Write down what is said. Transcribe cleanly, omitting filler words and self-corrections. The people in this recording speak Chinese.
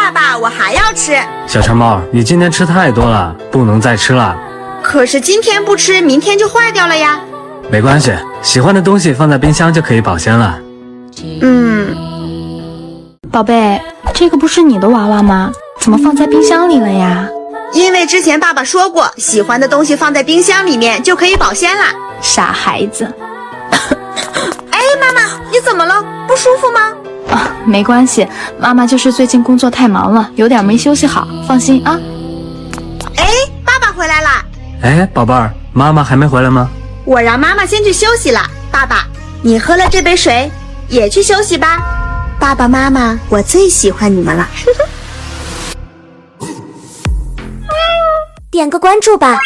爸爸，我还要吃。小长毛，你今天吃太多了，不能再吃了。可是今天不吃，明天就坏掉了呀。没关系，喜欢的东西放在冰箱就可以保鲜了。宝贝，这个不是你的娃娃吗？怎么放在冰箱里了呀？因为之前爸爸说过，喜欢的东西放在冰箱里面就可以保鲜啦。傻孩子。哎，妈妈，你怎么了？不舒服吗？没关系，妈妈就是最近工作太忙了，有点没休息好，放心啊。哎，爸爸回来啦！哎，宝贝儿，妈妈还没回来吗？我让妈妈先去休息了。爸爸，你喝了这杯水，也去休息吧。爸爸妈妈，我最喜欢你们了。点个关注吧。